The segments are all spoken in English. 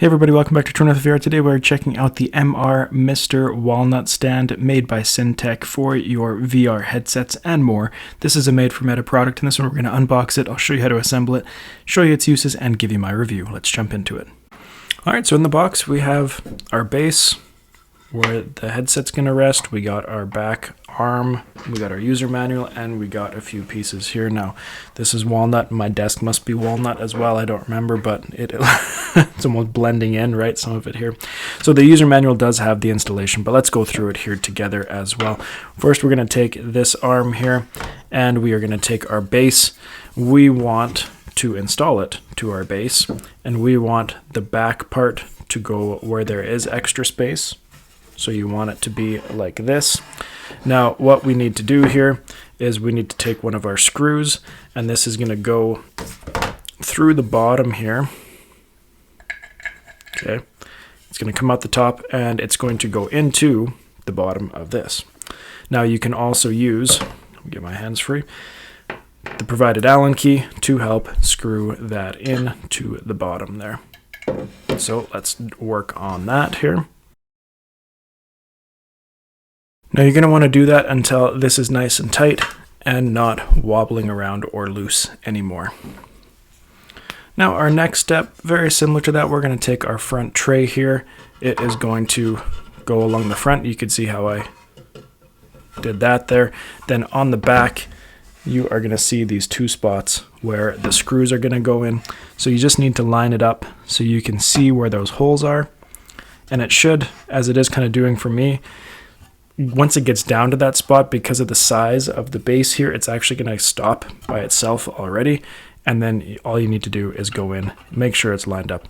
Hey everybody, welcome back to True North VR. Today we're checking out the MR Walnut Stand made by Syntech for your VR headsets and more. This is a made for Meta product, and this one we're going to unbox it. I'll show you how to assemble it, show you its uses, and give you my review. Let's jump into it. Alright, so in the box we have our base, where the headset's going to rest. We got our back arm, we got our user manual, and we got a few pieces here. Now, this is walnut. My desk must be walnut as well. I don't remember, but it's almost blending in, right? Some of it here. So the user manual does have the installation, but let's go through it here together as well. First, we're going to take this arm here, and we are going to take our base. We want to install it to our base, and we want the back part to go where there is extra space. So you want it to be like this. Now, what we need to do here is we need to take one of our screws, and this is going to go through the bottom here. Okay, it's going to come out the top, and it's going to go into the bottom of this. Now, you can also use, get my hands free, the provided Allen key to help screw that in to the bottom there. So let's work on that here. Now you're going to want to do that until this is nice and tight and not wobbling around or loose anymore. Now our next step, very similar to that, we're going to take our front tray here. It is going to go along the front. You can see how I did that there. Then on the back, you are going to see these two spots where the screws are going to go in. So you just need to line it up so you can see where those holes are. And it should, as it is kind of doing for me, once it gets down to that spot, because of the size of the base here, it's actually going to stop by itself already. And then all you need to do is go in, make sure it's lined up.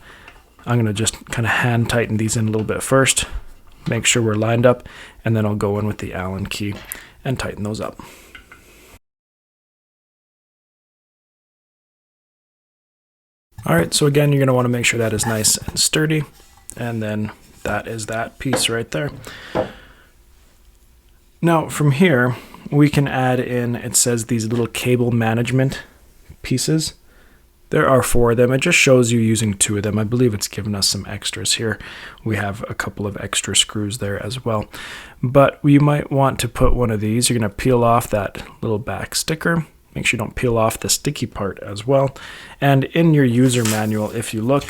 I'm going to just kind of hand tighten these in a little bit first, make sure we're lined up, and then I'll go in with the Allen key and tighten those up. Alright, so again, you're going to want to make sure that is nice and sturdy, and then that is that piece right there. Now from here, we can add in, it says these little cable management pieces. There are 4 of them. It just shows you using 2 of them. I believe it's given us some extras here. We have a couple of extra screws there as well. But you might want to put one of these. You're going to peel off that little back sticker. Make sure you don't peel off the sticky part as well. And in your user manual, if you look,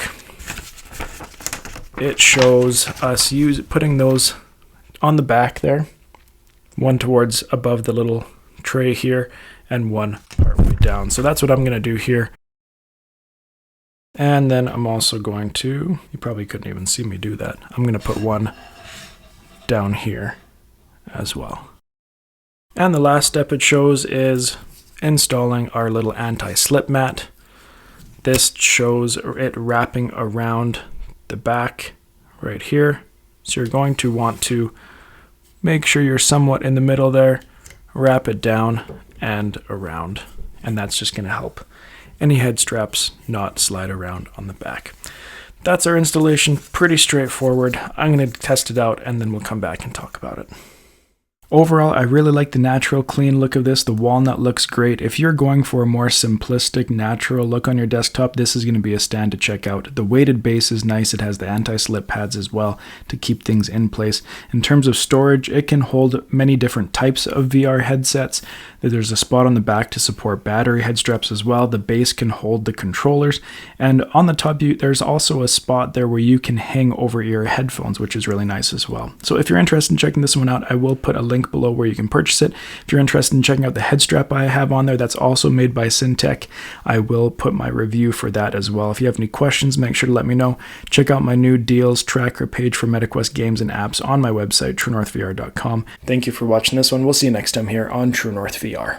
it shows us putting those on the back there. One towards above the little tray here, and one partway down. So that's what I'm going to do here. And then I'm also going to, you probably couldn't even see me do that, I'm going to put one down here as well. And the last step it shows is installing our little anti-slip mat. This shows it wrapping around the back right here. So you're going to want to make sure you're somewhat in the middle there, wrap it down and around, and that's just going to help any head straps not slide around on the back. That's our installation, pretty straightforward. I'm going to test it out and then we'll come back and talk about it. Overall, I really like the natural, clean look of this. The walnut looks great. If you're going for a more simplistic, natural look on your desktop, this is going to be a stand to check out. The weighted base is nice. It has the anti-slip pads as well to keep things in place. In terms of storage, it can hold many different types of VR headsets. There's a spot on the back to support battery head straps as well. The base can hold the controllers. And on the top, there's also a spot there where you can hang over-ear headphones, which is really nice as well. So if you're interested in checking this one out, I will put a link below where you can purchase it. If you're interested in checking out the head strap I have on there, that's also made by Syntech. I will put my review for that as well. If you have any questions, make sure to let me know. Check out my new deals tracker page for MetaQuest games and apps on my website, truenorthvr.com. Thank you for watching this one. We'll see you next time here on True North VR.